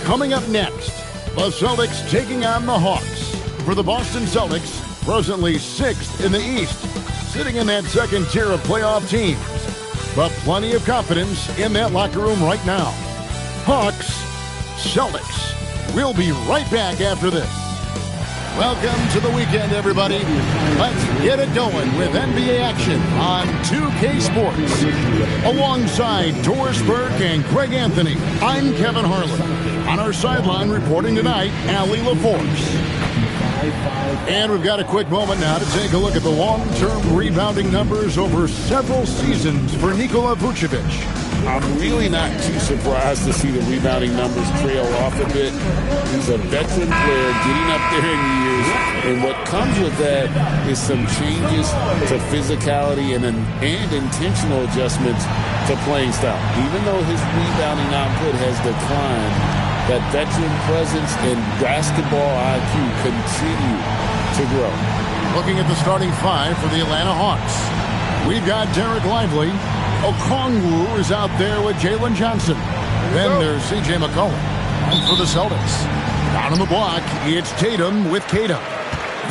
Coming up next, the Celtics taking on the Hawks. For the Boston Celtics, presently 6th in the East, sitting in that second tier of playoff teams. But plenty of confidence in that locker room right now. Hawks, Celtics. We'll be right back after this. Welcome to the weekend, everybody. Let's get it going with NBA action on 2K Sports. Alongside Doris Burke and Greg Anthony, I'm Kevin Harlan. On our sideline reporting tonight, Allie LaForce. And we've got a quick moment now to take a look at the long-term rebounding numbers over several seasons for Nikola Vucevic. I'm really not too surprised to see the rebounding numbers trail off a bit. He's a veteran player getting up there in years, and what comes with that is some changes to physicality and intentional adjustments to playing style. Even though his rebounding output has declined, that veteran presence and basketball IQ continue to grow. Looking at the starting five for the Atlanta Hawks, we've got Derek Lively. Okongwu is out there with Jalen Johnson. Then there's C.J. McCollum. And for the Celtics, down on the block, it's Tatum with Tatum.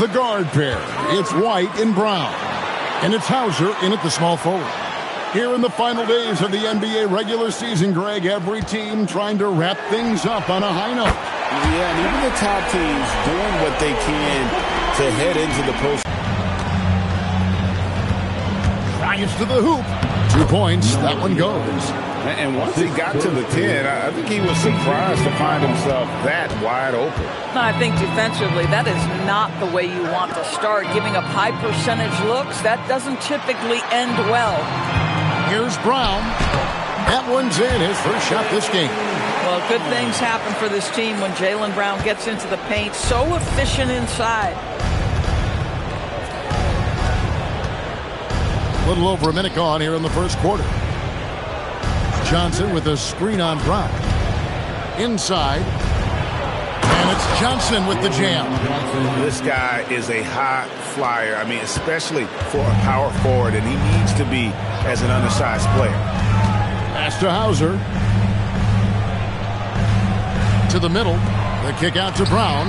The guard pair, it's White and Brown. And it's Hauser in at the small forward. Here in the final days of the NBA regular season, Greg, every team trying to wrap things up on a high note. Yeah, and even the top teams doing what they can to head into the post. Drives to the hoop. 2 points. That one goes. And once he got to the 10, I think he was surprised to find himself that wide open. I think defensively, that is not the way you want to start. Giving up high percentage looks, that doesn't typically end well. Here's Brown. That one's in, his first shot this game. Well, good things happen for this team when Jaylen Brown gets into the paint. So efficient inside. A little over a minute gone here in the first quarter. Johnson with a screen on Brown. Inside. And it's Johnson with the jam. This guy is a high flyer. I mean, especially for a power forward, and he needs to be as an undersized player. Pass to Hauser. To the middle. The kick out to Brown.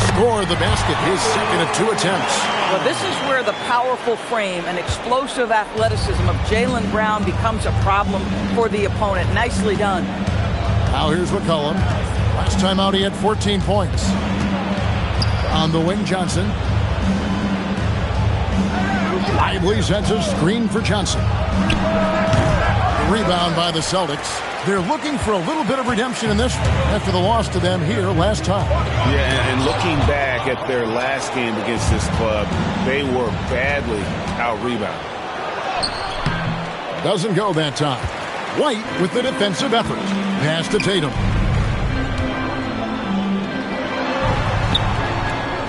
Scored the basket, his second of 2 attempts. Well, this is where the powerful frame and explosive athleticism of Jaylen Brown becomes a problem for the opponent. Nicely done. Now here's McCollum. Last time out he had 14 points. On the wing, Johnson. Lively sends a screen for Johnson. Rebound by the Celtics. They're looking for a little bit of redemption in this one after the loss to them here last time. Yeah, and looking back at their last game against this club, they were badly out-rebounded. Doesn't go that time. White with the defensive effort. Pass to Tatum.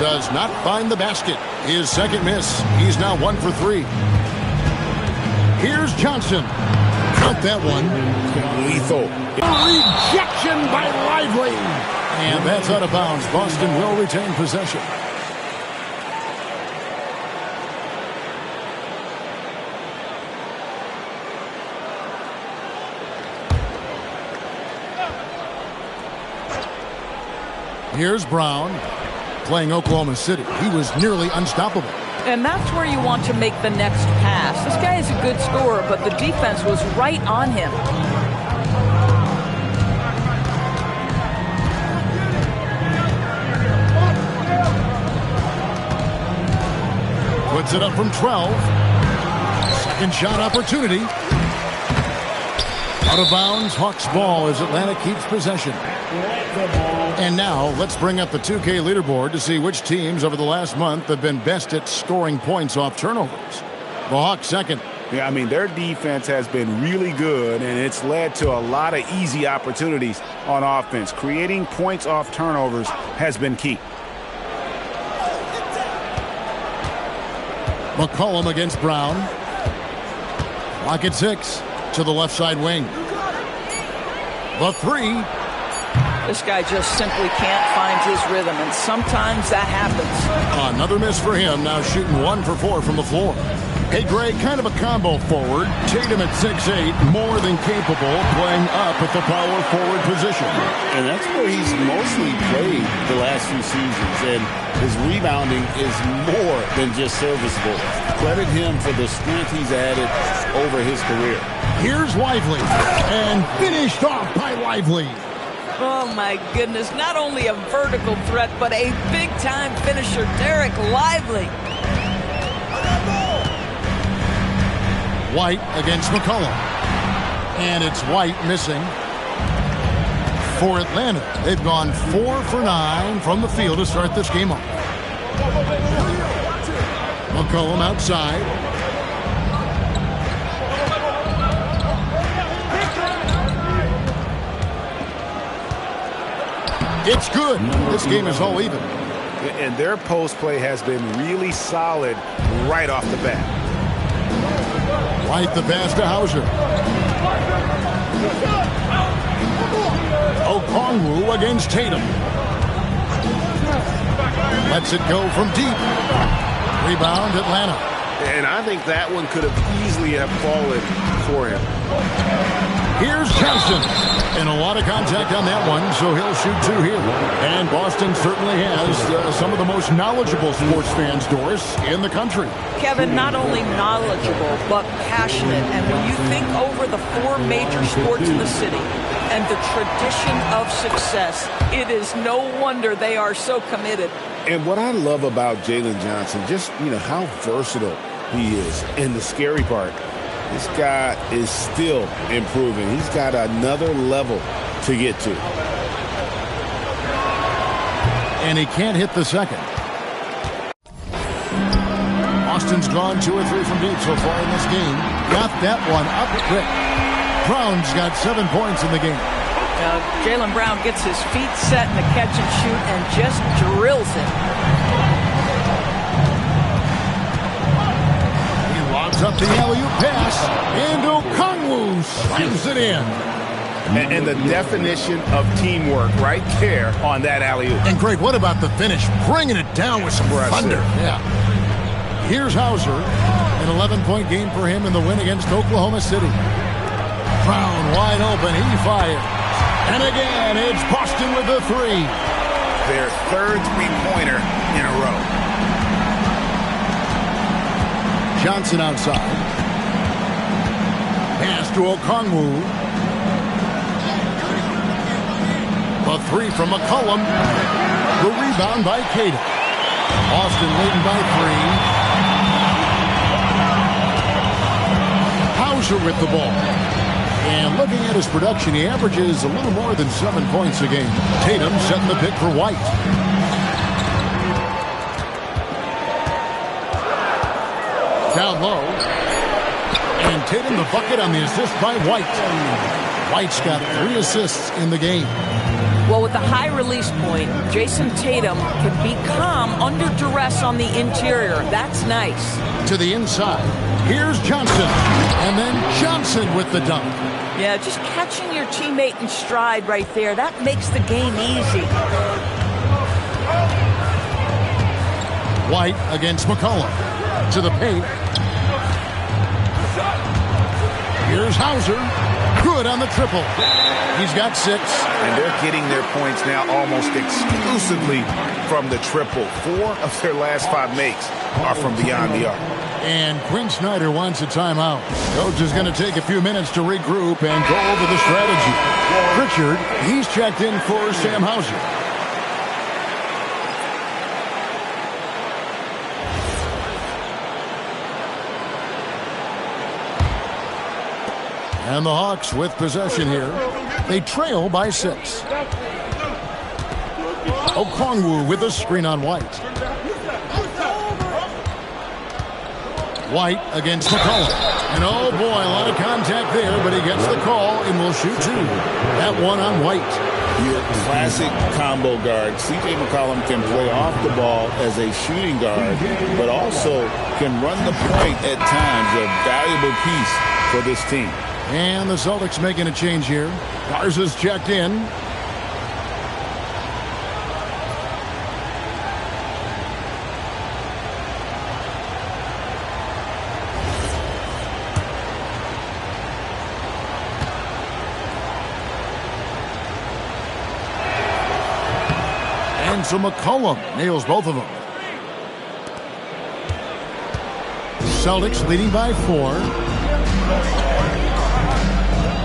Does not find the basket. His second miss. He's now 1 for 3. Here's Johnson. Count that one. Lethal. Rejection by Lively. And that's out of bounds. Boston will retain possession. Here's Brown playing Oklahoma City. He was nearly unstoppable. And that's where you want to make the next pass. This guy is a good scorer, but the defense was right on him. Puts it up from 12. Second shot opportunity. Out of bounds, Hawks ball as Atlanta keeps possession. And now let's bring up the 2K leaderboard to see which teams over the last month have been best at scoring points off turnovers. The Hawks second. Yeah, I mean, their defense has been really good, and it's led to a lot of easy opportunities on offense. Creating points off turnovers has been key. McCollum against Brown. Clock at 6 to the left side wing. The 3. This guy just simply can't find his rhythm, and sometimes that happens. Another miss for him, now shooting 1 for 4 from the floor. Hey, Greg, kind of a combo forward. Tatum at 6'8", more than capable, playing up at the power forward position. And that's where he's mostly played the last few seasons. And his rebounding is more than just serviceable. Credit him for the strength he's added over his career. Here's Lively, and finished off by Lively. Oh, my goodness. Not only a vertical threat, but a big-time finisher, Derek Lively. White against McCollum. And it's White missing for Atlanta. They've gone 4 for 9 from the field to start this game off. McCollum outside. It's good. This game is all even. And their post play has been really solid right off the bat. White the pass to Hauser. Okongwu against Tatum. Lets it go from deep. Rebound Atlanta. And I think that one could have easily have fallen for him. Here's Johnson. And a lot of contact on that one, so he'll shoot 2 here. And Boston certainly has some of the most knowledgeable sports fans, Doris, in the country. Kevin, not only knowledgeable, but passionate. And when you think over the 4 major sports in the city and the tradition of success, it is no wonder they are so committed. And what I love about Jalen Johnson, just, how versatile he is. And the scary part, this guy is still improving. He's got another level to get to. And he can't hit the second. Austin's gone 2 or 3 from deep so far in this game. Got that one up quick. Brown's got 7 points in the game. Jaylen Brown gets his feet set in the catch and shoot and just drills it. Up the alley-oop pass, and Okongwu slams it in. And the definition of teamwork right there on that alley-oop. And Greg, what about the finish? Bringing it down with some thunder. Yeah. Here's Hauser, an 11-point game for him in the win against Oklahoma City. Brown wide open, he fires. And again, it's Boston with the 3. Their 3rd three-pointer in a row. Johnson outside. Pass to Okongwu. The 3 from McCollum. The rebound by Caden. Austin leading by 3. Hauser with the ball. And looking at his production, he averages a little more than 7 points a game. Tatum setting the pick for White. Down low. And Tatum the bucket on the assist by White. White's got 3 assists in the game. Well, with the high release point, Jason Tatum can be calm under duress on the interior. That's nice. To the inside. Here's Johnson. And then Johnson with the dunk. Yeah, just catching your teammate in stride right there. That makes the game easy. White against McCollum. To the paint. Here's Hauser. Good on the triple. He's got 6. And they're getting their points now almost exclusively from the triple. 4 of their last 5 makes are from beyond the arc. And Quinn Snyder wants a timeout. Coach is going to take a few minutes to regroup and go over the strategy. Pritchard, he's checked in for Sam Hauser. And the Hawks with possession here. They trail by 6. Okongwu with a screen on White. White against McCollum. And oh boy, a lot of contact there, but he gets the call and will shoot 2. That one on White. Your classic combo guard. C.J. McCollum can play off the ball as a shooting guard, but also can run the point at times. A valuable piece for this team. And the Celtics making a change here. Garza's checked in. And so McCollum nails both of them. Celtics leading by 4.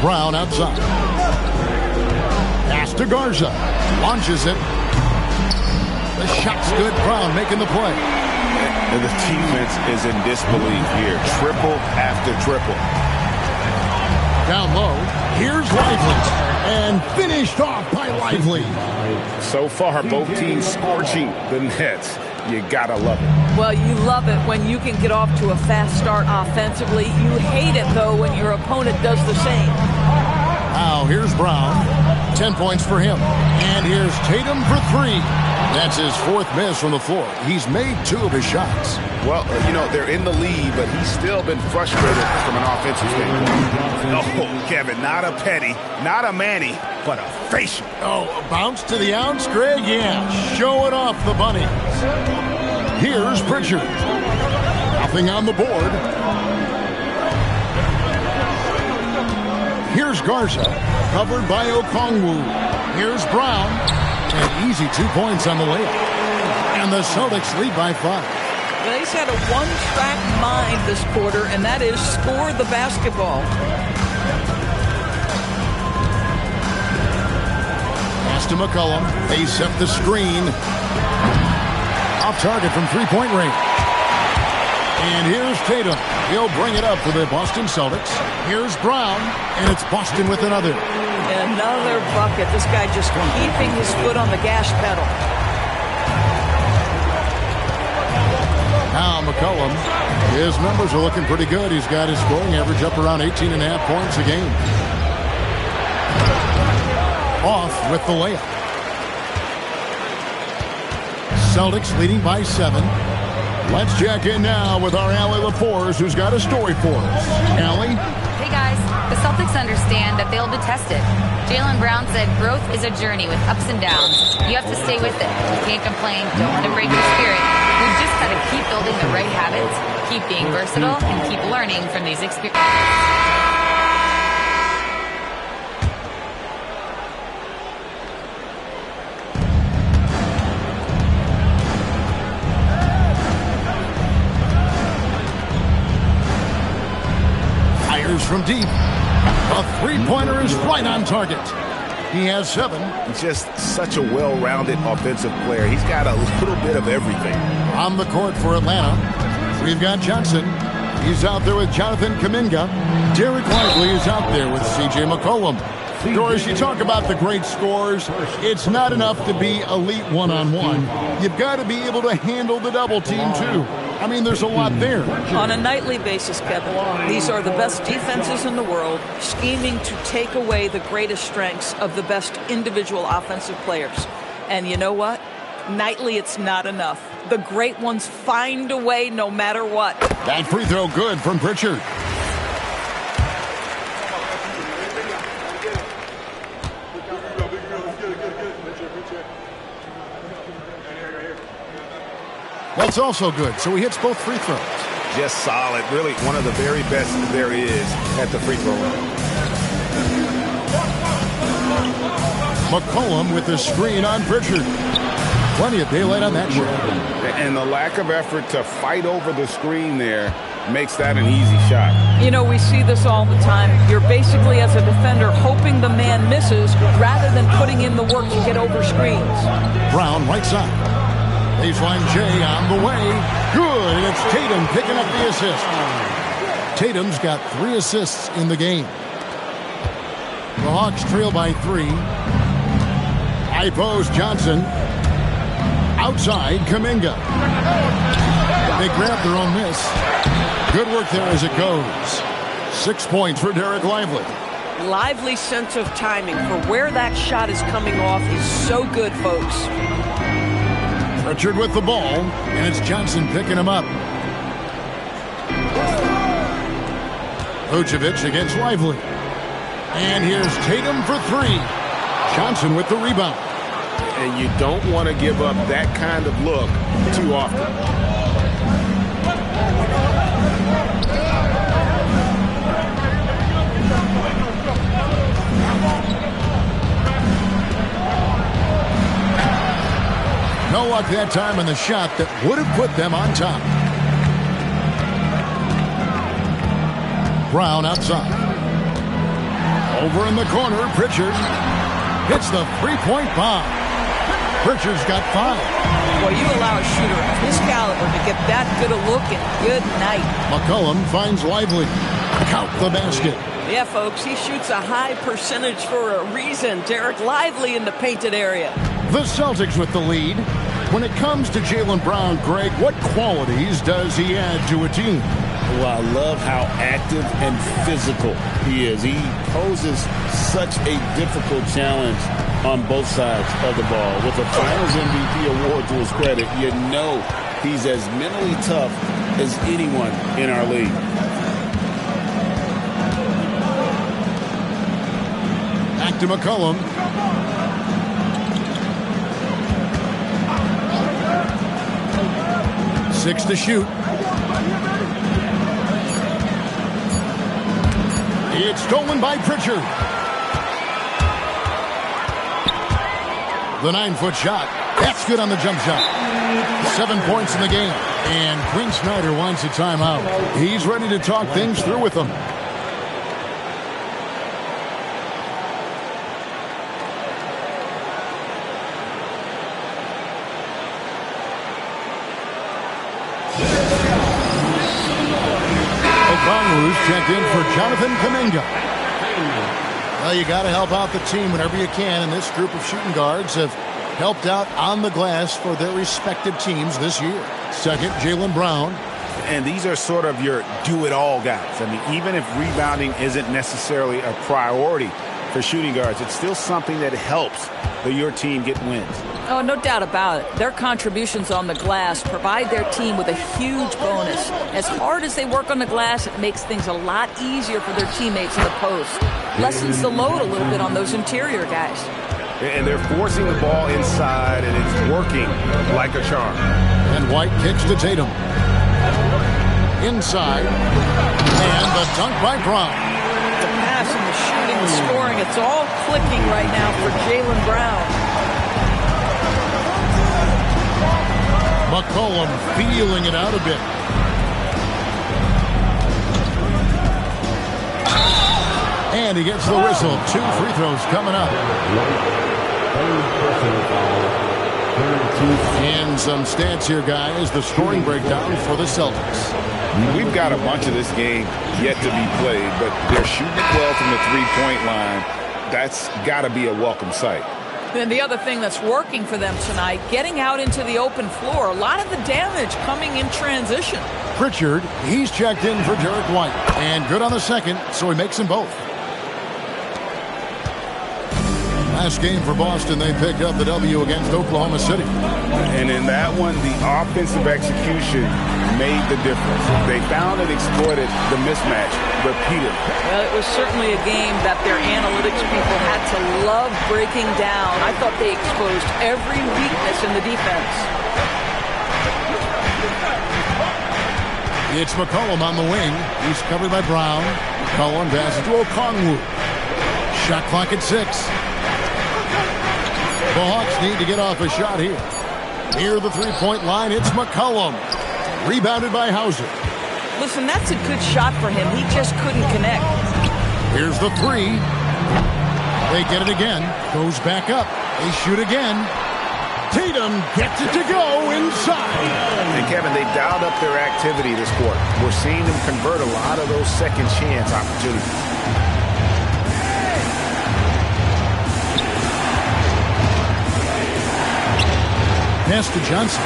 Brown outside. Pass to Garza. Launches it. The shot's good. Brown making the play. And the defense is in disbelief here. Triple after triple. Down low. Here's Lively. And finished off by Lively. So far, both teams scorching the Nets. You gotta love it. Well, you love it when you can get off to a fast start offensively. You hate it, though, when your opponent does the same. Now, here's Brown. 10 points for him. And here's Tatum for 3. That's his 4th miss from the floor. He's made 2 of his shots. Well, they're in the lead, but he's still been frustrated from an offensive standpoint. Oh, Kevin, not a petty, not a Manny, but a facial. Oh, a bounce to the ounce, Greg? Yeah, showing off the bunnies. Here's Pritchard. Nothing on the board. Here's Garza, covered by Okongwu. Here's Brown. And easy 2 points on the layup. And the Celtics lead by 5. Well, he's had a one-track mind this quarter, and that is score the basketball. Pass to McCollum. They set the screen. Off target from three-point range. And here's Tatum. He'll bring it up for the Boston Celtics. Here's Brown, and it's Boston with another. Another bucket. This guy just keeping his foot on the gas pedal. Now McCollum, his numbers are looking pretty good. He's got his scoring average up around 18.5 points a game. Off with the layup. Celtics leading by 7. Let's check in now with our Allie LaForce, who's got a story for us. Allie? Hey guys, the Celtics understand that they'll be tested. Jaylen Brown said growth is a journey with ups and downs. You have to stay with it. You can't complain. Don't let it break your spirit. We've just got to keep building the right habits, keep being versatile, and keep learning from these experiences. From deep. A three-pointer is right on target. He has 7. Just such a well-rounded offensive player. He's got a little bit of everything. On the court for Atlanta, we've got Johnson. He's out there with Jonathan Kuminga. Derek Lively is out there with C.J. McCollum. Doris, you talk about the great scores. It's not enough to be elite one-on-one. You've got to be able to handle the double team, too. I mean, there's a lot there. On a nightly basis, Kevin, these are the best defenses in the world, scheming to take away the greatest strengths of the best individual offensive players. And you know what? Nightly, it's not enough. The great ones find a way no matter what. That free throw good from Pritchard. That's also good, so he hits both free throws. Just solid. Really one of the very best there is at the free throw line. McCollum with the screen on Pritchard. Plenty of daylight on that shot. And the lack of effort to fight over the screen there makes that an easy shot. You know, we see this all the time. You're basically, as a defender, hoping the man misses rather than putting in the work to get over screens. Brown, right side. Baseline J on the way. Good. And it's Tatum picking up the assist. Tatum's got 3 assists in the game. The Hawks trail by 3. High post Johnson. Outside Kuminga. They grab their own miss. Good work there as it goes. 6 points for Derek Lively. Lively sense of timing for where that shot is coming off is so good, folks. Pritchard with the ball, and it's Johnson picking him up. Vucevic against Lively. And here's Tatum for 3. Johnson with the rebound. And you don't want to give up that kind of look too often. No luck that time in the shot that would have put them on top. Brown outside. Over in the corner, Pritchard hits the three-point bomb. Pritchard's got 5. Well, you allow a shooter of his caliber to get that good a look, and good night. McCollum finds Lively. Count the basket. Yeah, folks, he shoots a high percentage for a reason. Derek Lively in the painted area. The Celtics with the lead. When it comes to Jaylen Brown, Greg, what qualities does he add to a team? Well, I love how active and physical he is. He poses such a difficult challenge on both sides of the ball. With a Finals MVP award to his credit, you know he's as mentally tough as anyone in our league. Back to McCollum. Six to shoot. It's stolen by Pritchard. The 9-foot shot. That's good on the jump shot. 7 points in the game. And Quinn Snyder wants a timeout. He's ready to talk things through with them. O'Connor's checked in for Jonathan Kuminga. Well, you got to help out the team whenever you can, and this group of shooting guards have helped out on the glass for their respective teams this year. Second, Jaylen Brown. And these are sort of your do-it-all guys. I mean, even if rebounding isn't necessarily a priority for shooting guards, it's still something that helps your team get wins. Oh, no doubt about it. Their contributions on the glass provide their team with a huge bonus. As hard as they work on the glass, it makes things a lot easier for their teammates in the post. Lessens the load a little bit on those interior guys. And they're forcing the ball inside, and it's working like a charm. And White kicks to Tatum. Inside. And the dunk by Brown. The pass and the shooting, the scoring, it's all clicking right now for Jaylen Brown. McCollum feeling it out a bit. And he gets the whistle. 2 free throws coming up. And some stats here, guys. The scoring breakdown for the Celtics. We've got a bunch of this game yet to be played, but they're shooting it well from the three-point line. That's got to be a welcome sight. And the other thing that's working for them tonight, getting out into the open floor. A lot of the damage coming in transition. Pritchard, he's checked in for Derek White. And good on the second, so he makes them both. Last game for Boston, they picked up the W against Oklahoma City. And in that one, the offensive execution made the difference. They found and exploited the mismatch repeatedly. Well, it was certainly a game that their analytics people had to love breaking down. I thought they exposed every weakness in the defense. It's McCollum on the wing. He's covered by Brown. McCollum passes to Okongwu. Shot clock at 6. The Hawks need to get off a shot here. Near the three-point line, it's McCollum. Rebounded by Hauser. Listen, that's a good shot for him. He just couldn't connect. Here's the 3. They get it again. Goes back up. They shoot again. Tatum gets it to go inside. And Kevin, they dialed up their activity this quarter. We're seeing them convert a lot of those second chance opportunities. Pass to Johnson.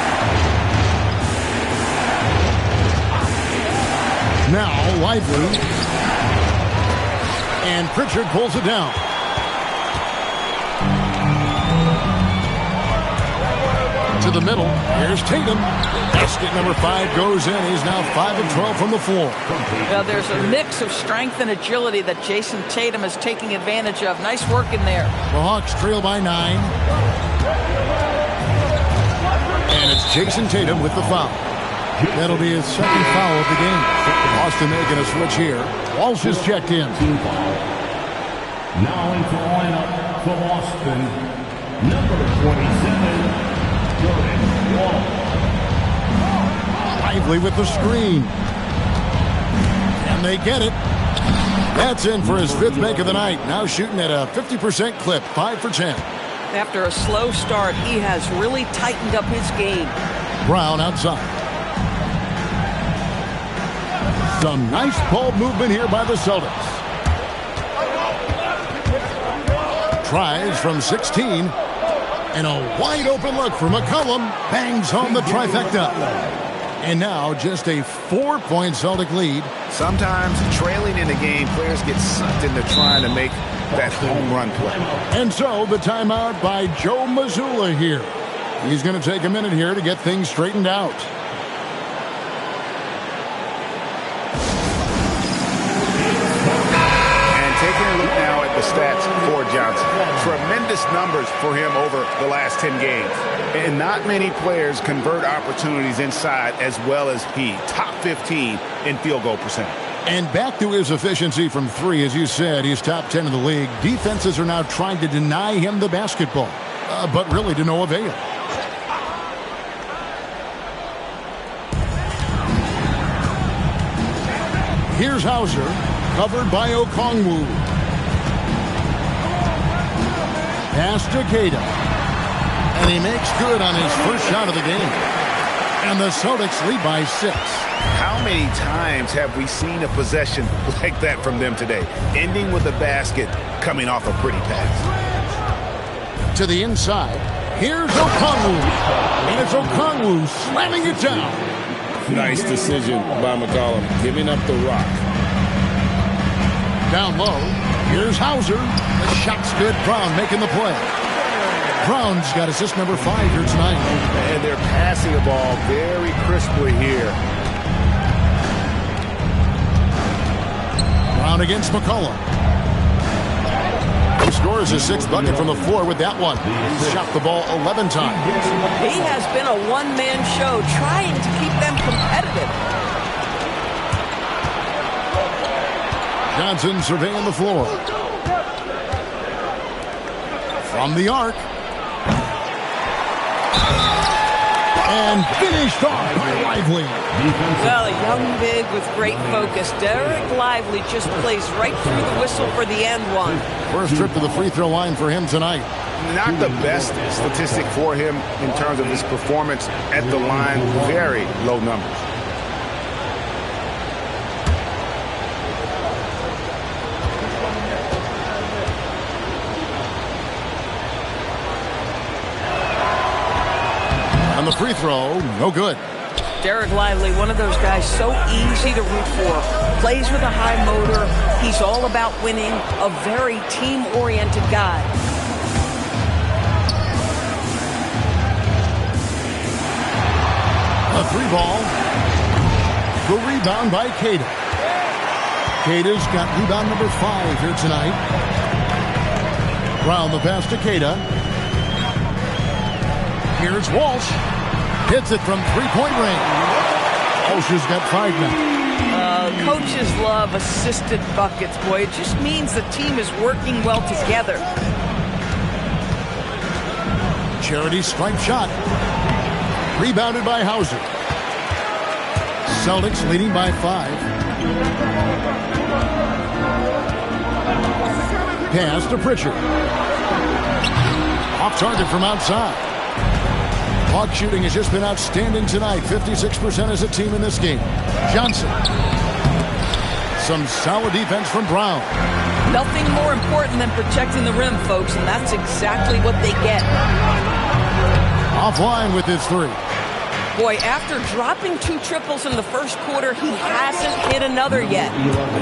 Now Lively. And Pritchard pulls it down. To the middle. Here's Tatum. Basket number 5 goes in. He's now 5 of 12 from the floor. Well, there's a mix of strength and agility that Jason Tatum is taking advantage of. Nice work in there. The Hawks trail by 9. And it's Jason Tatum with the foul. That'll be his second foul of the game. Boston making a switch here. Walsh is checked in. Now into the lineup for Boston, number 27, Jordan. Lively with the screen. And they get it. That's in for his 5th make of the night. Now shooting at a 50% clip, 5 for 10. After a slow start, he has really tightened up his game. Brown outside. Some nice ball movement here by the Celtics. Tries from 16. And a wide open look for McCollum. Bangs home the trifecta. And now just a 4-point Celtic lead. Sometimes trailing in a game, players get sucked into trying to make that home run play. And so the timeout by Joe Mazzulla here. He's going to take a minute here to get things straightened out. And taking a look now at the stats for Johnson. Tremendous numbers for him over the last 10 games. And not many players convert opportunities inside as well as he. Top 15 in field goal percentage. And back to his efficiency from 3, as you said, he's top 10 in the league. Defenses are now trying to deny him the basketball, but really to no avail. Here's Hauser, covered by Okongwu. Pass to Keita. And he makes good on his first shot of the game. And the Celtics lead by 6. How many times have we seen a possession like that from them today? Ending with a basket, coming off a pretty pass. To the inside. Here's Okongwu. And it's Okongwu slamming it down. Nice decision by McCollum, giving up the rock. Down low. Here's Hauser. The shot's good. Brown making the play. Brown's got assist number 5 here tonight. And they're passing the ball very crisply here. Brown against McCollum. He scores his 6th bucket from the floor with that one. He's shot the ball 11 times. He has been a one-man show trying to keep them competitive. Johnson surveying the floor. From the arc. And finished off by Lively. Well, a young big with great focus. Derek Lively just plays right through the whistle for the end one. First trip to the free throw line for him tonight. Not the best statistic for him in terms of his performance at the line. Very low numbers. On the free throw, no good. Derek Lively, one of those guys so easy to root for. Plays with a high motor. He's all about winning. A very team-oriented guy. A 3-ball. The rebound by Keita. Keita's got rebound number 5 here tonight. Brown the pass to Keita. Here's Walsh. Hits it from 3-point range. Walsh has got 5 now. Coaches love assisted buckets, boy. It just means the team is working well together. Charity stripe shot. Rebounded by Hauser. Celtics leading by 5. Pass to Pritchard. Off target from outside. Hawk shooting has just been outstanding tonight. 56% as a team in this game. Johnson. Some solid defense from Brown. Nothing more important than protecting the rim, folks, and that's exactly what they get. Offline with his 3. Boy, after dropping 2 triples in the first quarter, he hasn't hit another yet.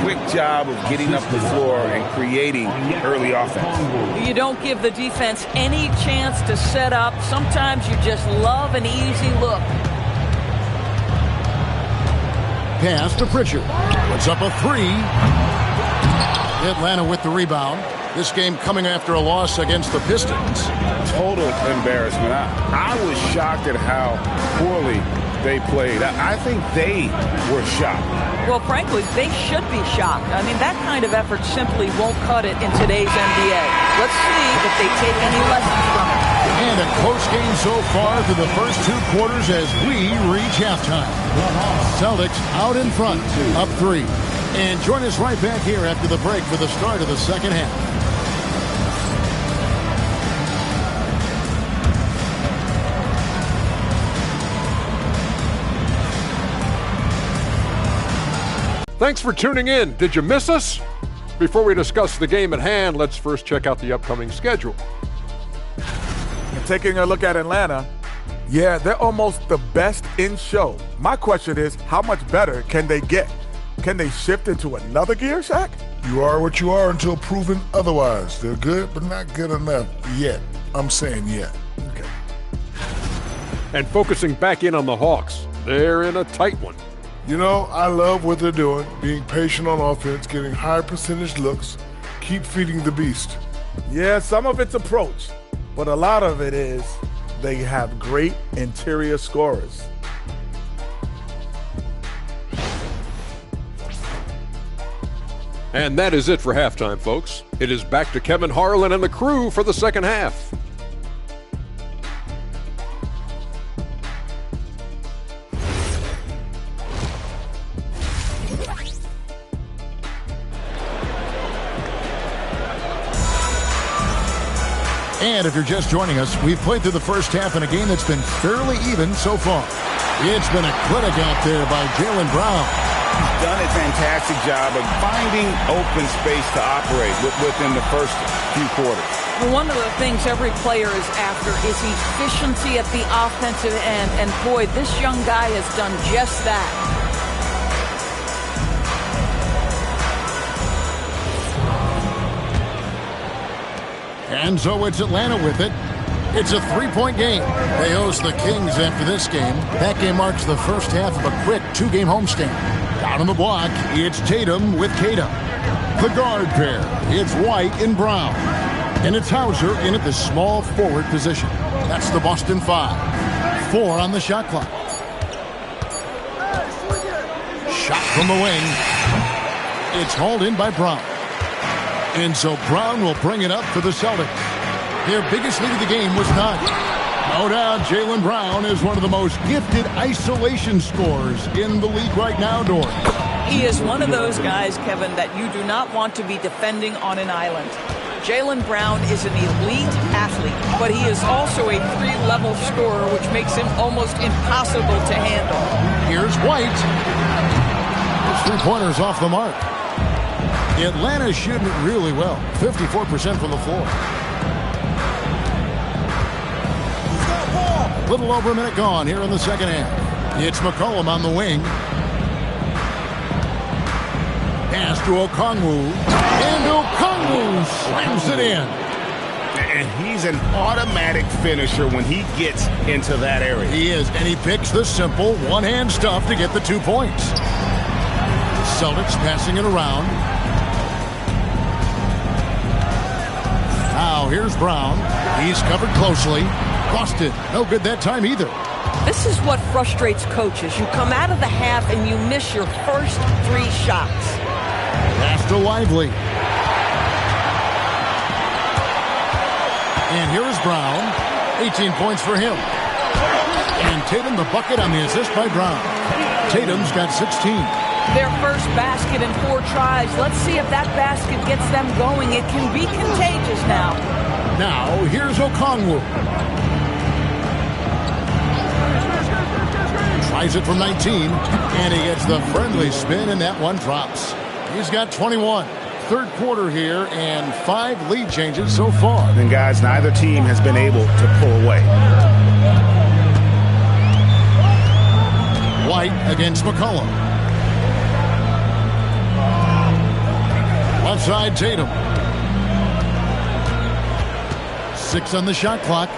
Quick job of getting up the floor and creating early offense. You don't give the defense any chance to set up. Sometimes you just love an easy look. Pass to Pritchard. Puts up a 3. Atlanta with the rebound. This game coming after a loss against the Pistons. Total embarrassment. I was shocked at how poorly they played. I think they were shocked. Well, frankly, they should be shocked. I mean, that kind of effort simply won't cut it in today's NBA. Let's see if they take any lessons from it. And a close game so far through the first 2 quarters as we reach halftime. Celtics out in front, up 3. And join us right back here after the break for the start of the second half. Thanks for tuning in. Did you miss us? Before we discuss the game at hand, let's first check out the upcoming schedule. Taking a look at Atlanta, yeah, they're almost the best in show. My question is, how much better can they get? Can they shift into another gear, Shaq? You are what you are until proven otherwise. They're good, but not good enough yet. I'm saying yet. Okay. And focusing back in on the Hawks, they're in a tight one. You know, I love what they're doing, being patient on offense, getting high percentage looks, keep feeding the beast. Yeah, some of it's approach, but a lot of it is they have great interior scorers. And that is it for halftime, folks. It is back to Kevin Harlan and the crew for the second half. And if you're just joining us, we've played through the first half in a game that's been fairly even so far. It's been a clinic out there by Jaylen Brown. He's done a fantastic job of finding open space to operate within the first few quarters. One of the things every player is after is efficiency at the offensive end. And boy, this young guy has done just that. And so it's Atlanta with it. It's a 3-point game. They host the Kings after this game. That game marks the first half of a quick 2-game homestand. Down on the block, it's Tatum with Tatum. The guard pair, it's White and Brown. And it's Hauser in at the small forward position. That's the Boston 5. 4 on the shot clock. Shot from the wing. It's hauled in by Brown. And so Brown will bring it up for the Celtics. Their biggest lead of the game was 9. No doubt Jaylen Brown is one of the most gifted isolation scorers in the league right now, Dor. He is one of those guys, Kevin, that you do not want to be defending on an island. Jaylen Brown is an elite athlete, but he is also a 3-level scorer, which makes him almost impossible to handle. Here's White. His 3-pointers off the mark. Atlanta shooting it really well. 54% from the floor. A little over a minute gone here in the second half. It's McCollum on the wing. Pass to Okongwu. And Okongwu slams it in. And he's an automatic finisher when he gets into that area. He is, and he picks the simple one-hand stuff to get the 2 points. Celtics passing it around. Now here's Brown. He's covered closely. Busted. No good that time either. This is what frustrates coaches. You come out of the half and you miss your first 3 shots. Pass to Lively. And here is Brown. 18 points for him. And Tatum the bucket on the assist by Brown. Tatum's got 16. Their first basket in 4 tries. Let's see if that basket gets them going. It can be contagious now. Now, here's Okongwu. Tries it from 19, and he gets the friendly spin, and that one drops. He's got 21. Third quarter here, and 5 lead changes so far. And guys, neither team has been able to pull away. White against McCollum. Left side, Tatum. 6 on the shot clock.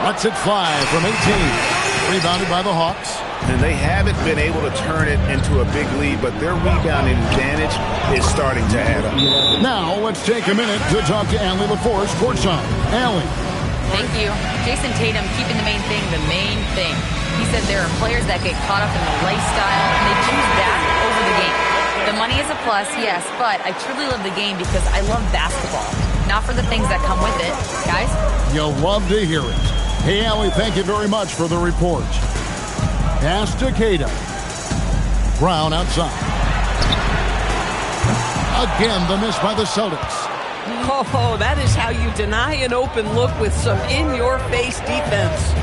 Lets it fly from 18. Rebounded by the Hawks. And they haven't been able to turn it into a big lead, but their rebounding advantage is starting to add up. Now, let's take a minute to talk to Allie LaForce, courtside. Allie. Thank you. Jason Tatum keeping the main thing the main thing. He said there are players that get caught up in the lifestyle, and they choose that over the game. The money is a plus, yes, but I truly love the game because I love basketball, not for the things that come with it. Guys? You'll love to hear it. Hey, Allie, thank you very much for the report. Pass to Cato. Brown outside. Again, the miss by the Celtics. Oh, that is how you deny an open look with some in-your-face defense.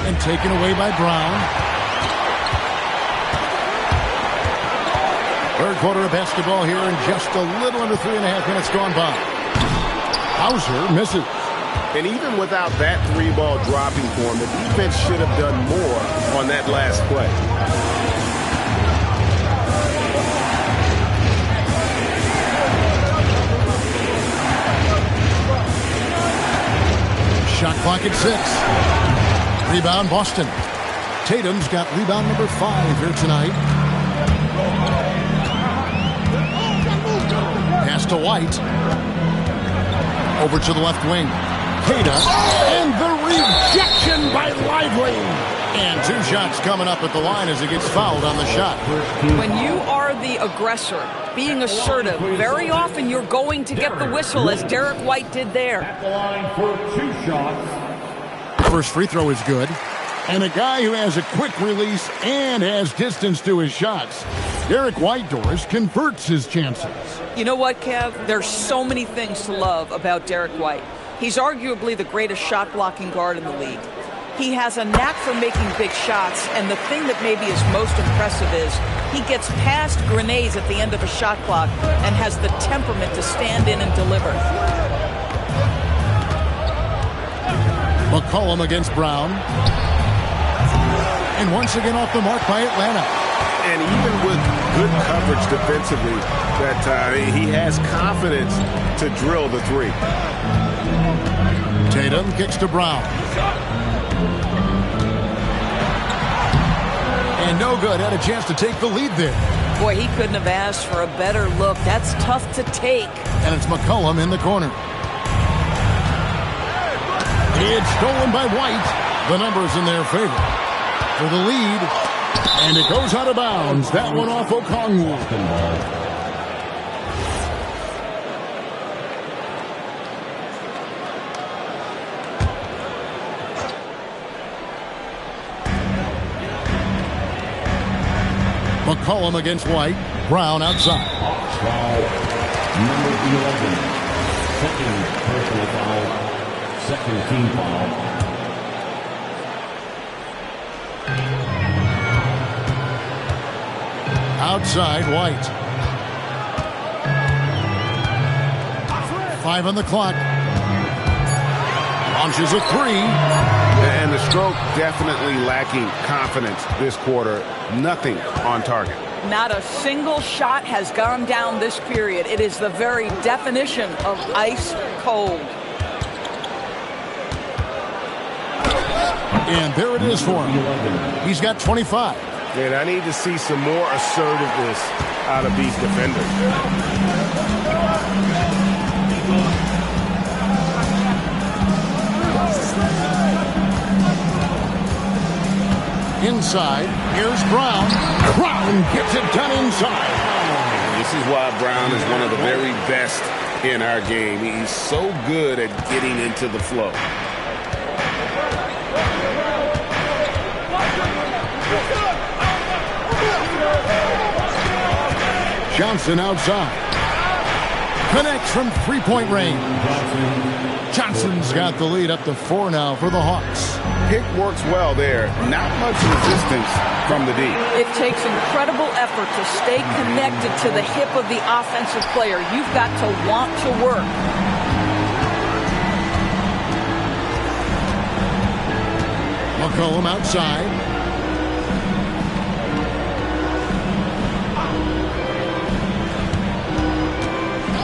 And taken away by Brown. Third quarter of basketball here in just a little under 3.5 minutes gone by. Hauser misses. And even without that three-ball dropping for him, the defense should have done more on that last play. Shot clock at 6. Rebound, Boston. Tatum's got rebound number 5 here tonight. Pass to White. Over to the left wing. Cato. And the rejection by Lively. And 2 shots coming up at the line as he gets fouled on the shot. When you are the aggressor, being assertive, very often you're going to get the whistle, as Derek White did there. At the line for 2 shots. First free throw is good. And a guy who has a quick release and has distance to his shots. Derek White Doris converts his chances. You know what, Kev? There's so many things to love about Derek White. He's arguably the greatest shot-blocking guard in the league. He has a knack for making big shots, and the thing that maybe is most impressive is he gets past grenades at the end of a shot clock and has the temperament to stand in and deliver. McCollum against Brown. And once again off the mark by Atlanta. And even with good coverage defensively, that he has confidence to drill the three. Tatum kicks to Brown. And no good. Had a chance to take the lead there. Boy, he couldn't have asked for a better look. That's tough to take. And it's McCollum in the corner. It's stolen by White. The numbers in their favor. For the lead. And it goes out of bounds. That one off Okongwu. McCollum against White. Brown outside. Number 11. Second personal foul. Second team foul. Outside, White. 5 on the clock. Launches a 3. And the stroke definitely lacking confidence this quarter. Nothing on target. Not a single shot has gone down this period. It is the very definition of ice cold. And there it is for him. He's got 25. And I need to see some more assertiveness out of these defenders. Inside, here's Brown. Brown gets it done inside. This is why Brown is one of the very best in our game. He's so good at getting into the flow. Johnson outside. Connects from three-point range. Johnson's got the lead up to 4 now for the Hawks. Pick works well there. Not much resistance from the D. It takes incredible effort to stay connected to the hip of the offensive player. You've got to want to work. McCollum outside.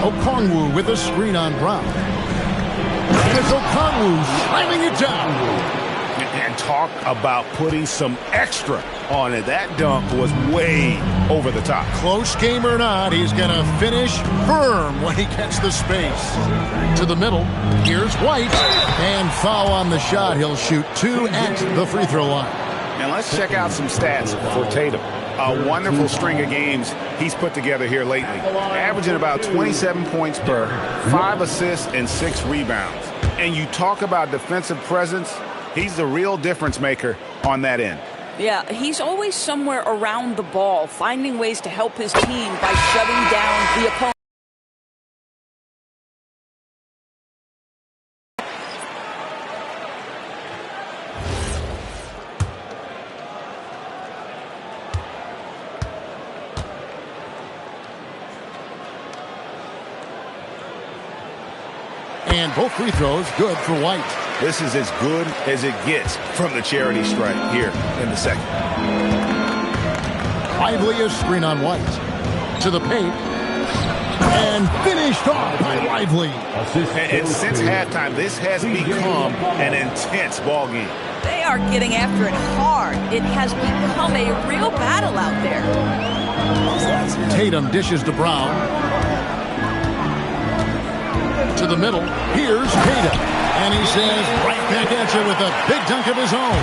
Okongwu with a screen on Brown. And it's Okongwu slamming it down. And talk about putting some extra Oh, and that dunk was way over the top. Close game or not, he's going to finish firm when he gets the space. To the middle, here's White. And foul on the shot. He'll shoot 2 at the free throw line. And let's check out some stats for Tatum. A wonderful string of games he's put together here lately. Averaging about 27 points per, 5 assists, and 6 rebounds. And you talk about defensive presence, he's the real difference maker on that end. Yeah, he's always somewhere around the ball, finding ways to help his team by shutting down the opponent. And both free throws good for White. This is as good as it gets from the charity stripe here in the second. Lively a screen on White. To the paint. And finished off by Lively. And since halftime, this has become an intense ball game. They are getting after it hard. It has become a real battle out there. Tatum dishes to Brown. To the middle, here's Tatum. And he says, right back at you with a big dunk of his own.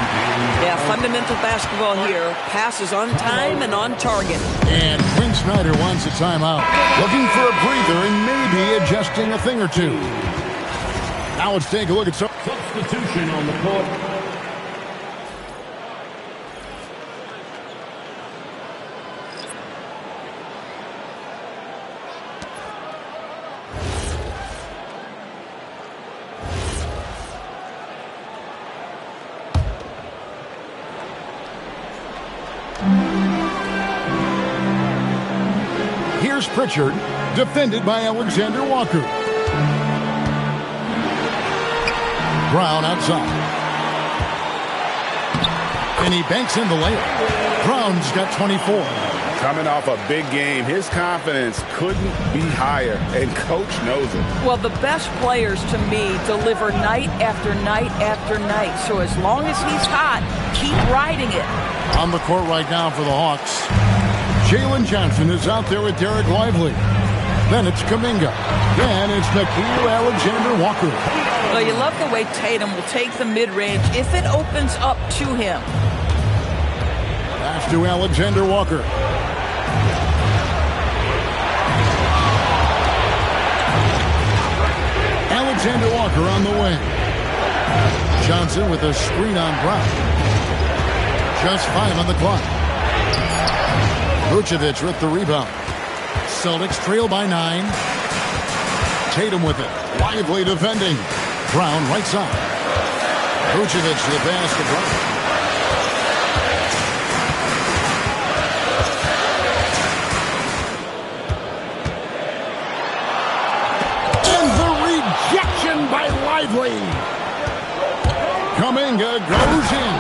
Yeah, fundamental basketball here. Passes on time and on target. And Quinn Snyder wants a timeout. Looking for a breather and maybe adjusting a thing or two. Now let's take a look at some Substitution on the court. Here's Pritchard, defended by Alexander Walker. Brown outside. And he banks in the layup. Brown's got 24. Coming off a big game, his confidence couldn't be higher, and Coach knows it. Well, the best players, to me, deliver night after night after night. So as long as he's hot, keep riding it. On the court right now for the Hawks. Jalen Johnson is out there with Derek Lively. Then it's Kuminga. Then it's Nickeil Alexander-Walker. Well, you love the way Tatum will take the mid-range if it opens up to him. Pass to Alexander-Walker. Alexander-Walker on the wing. Johnson with a screen on Brown. Just 5 on the clock. Vucevic with the rebound. Celtics trail by 9. Tatum with it. Lively defending. Brown right side. Vucevic to the pass to Brown. And the rejection by Lively. Kuminga goes in.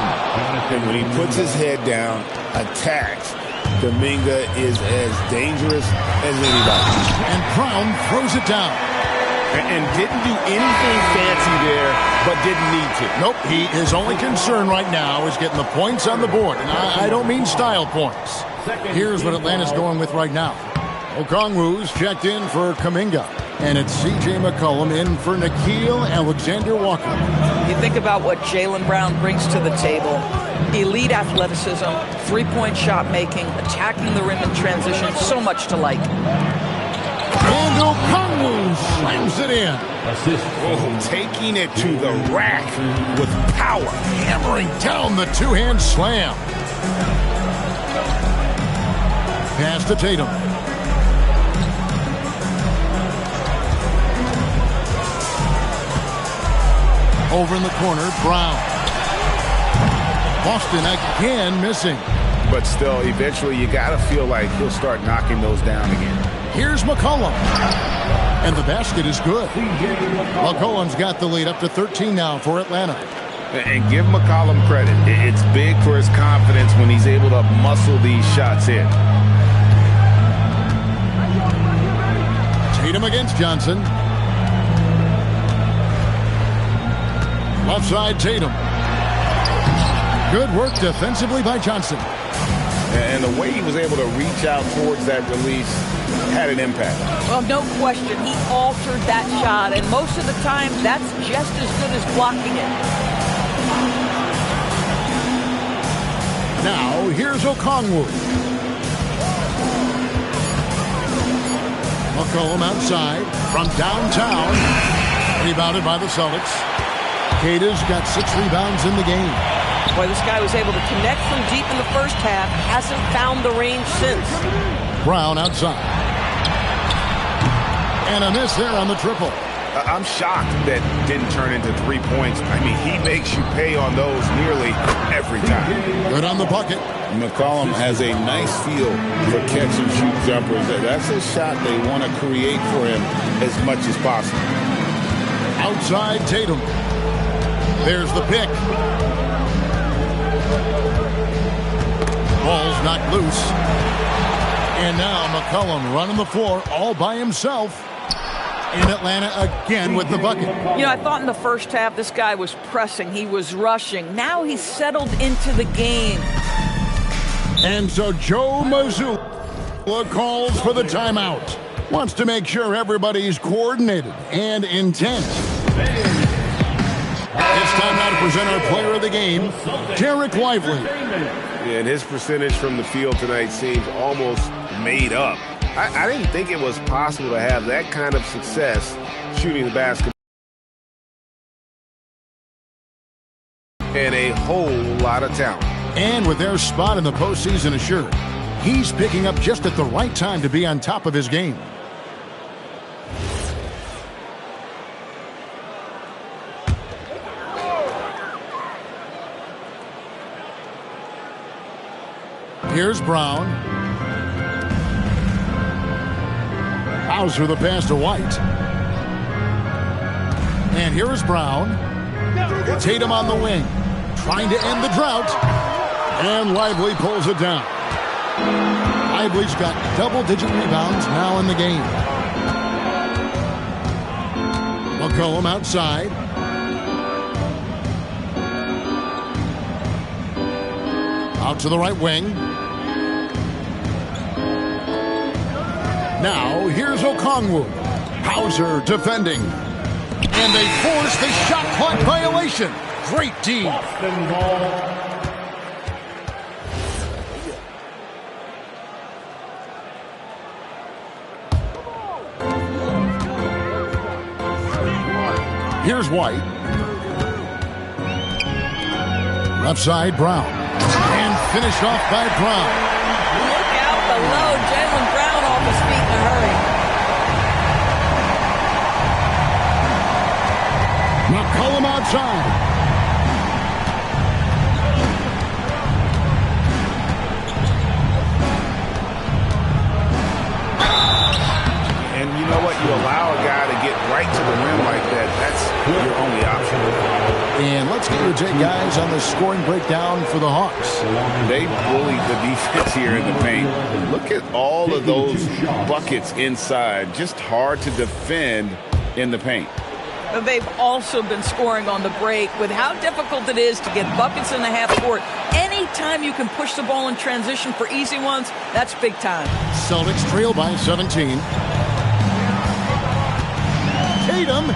And when he puts his head down, attacks, Kuminga is as dangerous as anybody. And Brown throws it down. And didn't do anything fancy there, but didn't need to. Nope, his only concern right now is getting the points on the board. And I don't mean style points. Here's what Atlanta's going with right now. Okongwu's checked in for Kuminga. And it's C.J. McCollum in for Nickeil Alexander-Walker. You think about what Jaylen Brown brings to the table. Elite athleticism, three-point shot making, attacking the rim in transition, so much to like. And Okongwu slams it in. Taking it to the rack with power. Hammering down the two-hand slam. Pass to Tatum. Over in the corner, Brown. Boston again missing. But still, eventually you got to feel like he'll start knocking those down again. Here's McCollum. And the basket is good. McCollum's got the lead up to 13 now for Atlanta. And give McCollum credit. It's big for his confidence when he's able to muscle these shots in. Tatum against Johnson. Left side, Tatum. Good work defensively by Johnson. and the way he was able to reach out towards that release had an impact. Well, no question. He altered that shot, and most of the time, that's just as good as blocking it. Now, here's Okongwu. McCollum outside from downtown. Rebounded by the Celtics. Cata's got 6 rebounds in the game. Boy, this guy was able to connect from deep in the first half. Hasn't found the range since. Brown outside. And a miss there on the triple. I'm shocked that didn't turn into 3 points. I mean, he makes you pay on those nearly every time. Good on the bucket. McCollum has a nice feel for catch and shoot jumpers. That's a shot they want to create for him as much as possible. Outside Tatum. There's the pick. Ball's knocked loose. And now McCollum running the floor all by himself. In Atlanta again with the bucket. You know, I thought in the first half this guy was pressing. He was rushing. Now he's settled into the game. And so Joe Mazzulla calls for the timeout. Wants to make sure everybody's coordinated and intent. It's time now to present our player of the game, Derek Lively. And his percentage from the field tonight seems almost made up. I didn't think it was possible to have that kind of success shooting the basketball. And a whole lot of talent. And with their spot in the postseason assured, he's picking up just at the right time to be on top of his game. Here's Brown. Hauser the pass to White. And here is Brown. Tatum on the wing. Trying to end the drought. And Lively pulls it down. Lively's got double-digit rebounds now in the game. McCollum outside. Out to the right wing. Now, here's Okongwu. Hauser defending. And they force the shot clock violation. Great D. Here's White. Left side, Brown. And finished off by Brown. Look out below. Jaylen Brown off his feet in a hurry. McCollum outside. And you know what? You allow a guy to get right to the rim like that. That's your only option. And let's get your take, guys, on the scoring breakdown for the Hawks. They bullied the defense here in the paint. Look at all of those buckets inside. Just hard to defend in the paint. But they've also been scoring on the break. With how difficult it is to get buckets in the half court, anytime you can push the ball in transition for easy ones, that's big time. Celtics trail by 17. Tatum.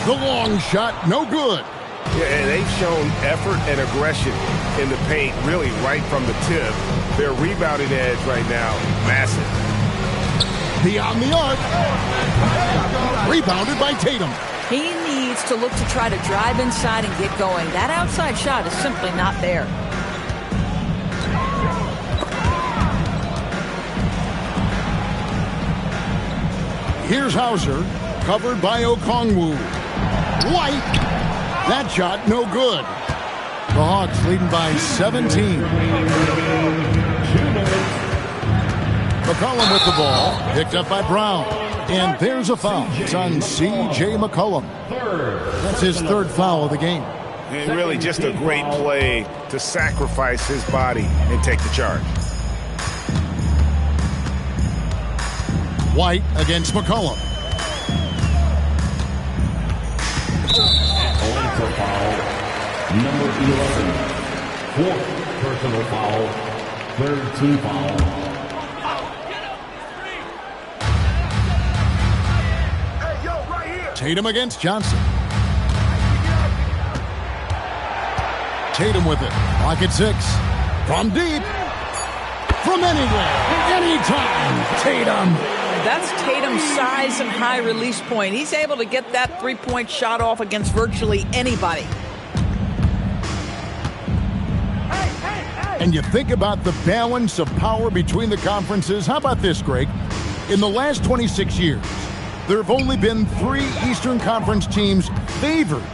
The long shot, no good. Yeah, and they've shown effort and aggression in the paint, really right from the tip. Their rebounding edge right now, massive. Beyond the arc. Rebounded by Tatum. He needs to look to try to drive inside and get going. That outside shot is simply not there. Here's Hauser, covered by Okongwu. White. That shot, no good. The Hawks leading by 17. McCollum with the ball, picked up by Brown. And there's a foul. It's on C.J. McCollum. That's his third foul of the game. And really just a great play to sacrifice his body and take the charge. White against McCollum. Calling for foul, number 11. Fourth personal foul third team foul. Tatum against Johnson. Tatum with it. Pocket 6. From deep. From anywhere. Anytime. Tatum. That's Tatum's size and high release point. He's able to get that three-point shot off against virtually anybody. And you think about the balance of power between the conferences. How about this, Greg? In the last 26 years, there have only been 3 Eastern Conference teams favored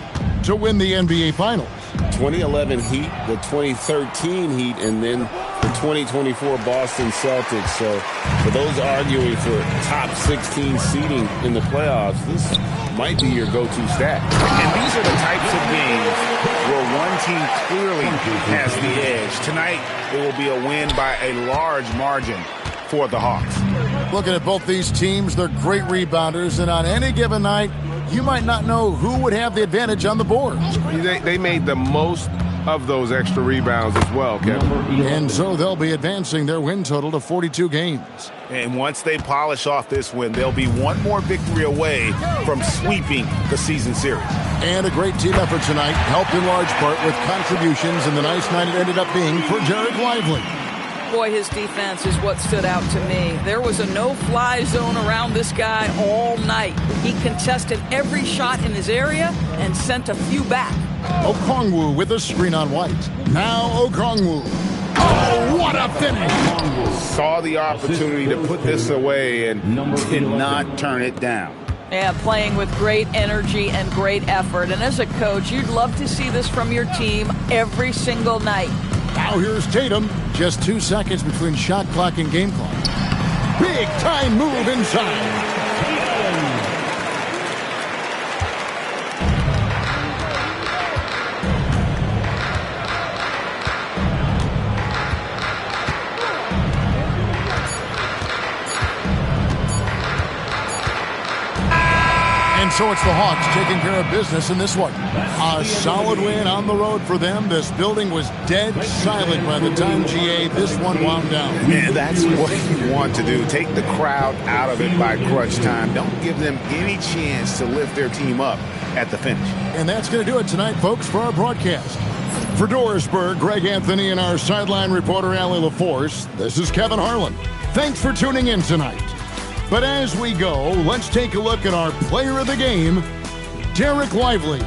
to win the NBA Finals. 2011 Heat, the 2013 Heat, and then the 2024 Boston Celtics. So for those arguing for top 16 seeding in the playoffs, this might be your go-to stat. And these are the types of games where one team clearly has the edge. Tonight, it will be a win by a large margin for the Hawks. Looking at both these teams, they're great rebounders, and on any given night, you might not know who would have the advantage on the boards. They made the most of those extra rebounds as well, Kevin. And so they'll be advancing their win total to 42 games. And once they polish off this win, they'll be one more victory away from sweeping the season series. And a great team effort tonight, helped in large part with contributions in the nice night it ended up being for Derek Lively. Boy, his defense is what stood out to me. There was a no-fly zone around this guy all night. He contested every shot in his area and sent a few back. Okongwu with a screen on White. Now Okongwu. Oh, what a finish! Saw the opportunity to put this away and did not turn it down. Yeah, playing with great energy and great effort. And as a coach, you'd love to see this from your team every single night. Now here's Tatum. Just 2 seconds between shot clock and game clock. Big time move inside. And so it's the Hawks taking care of business in this one. A solid win on the road for them. This building was dead silent by the time, GA, this one wound down. And that's what you want to do. Take the crowd out of it by crunch time. Don't give them any chance to lift their team up at the finish. And that's going to do it tonight, folks, for our broadcast. For Dorisburg, Greg Anthony, and our sideline reporter, Allie LaForce, this is Kevin Harlan. Thanks for tuning in tonight. But as we go, let's take a look at our player of the game, Derek Lively.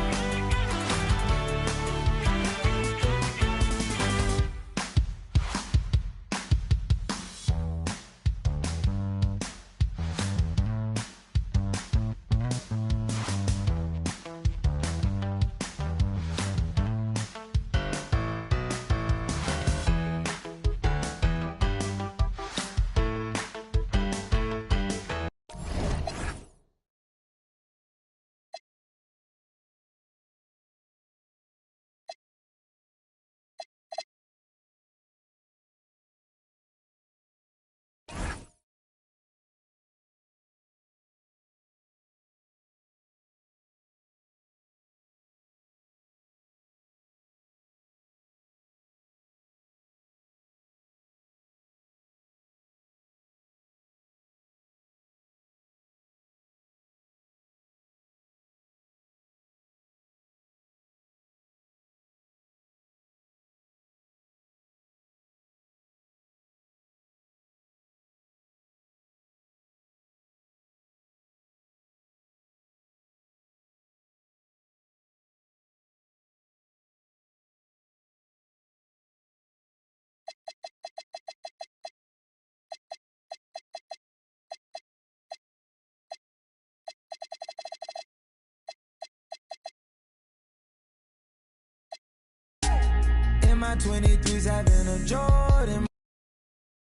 My 23's having a joy.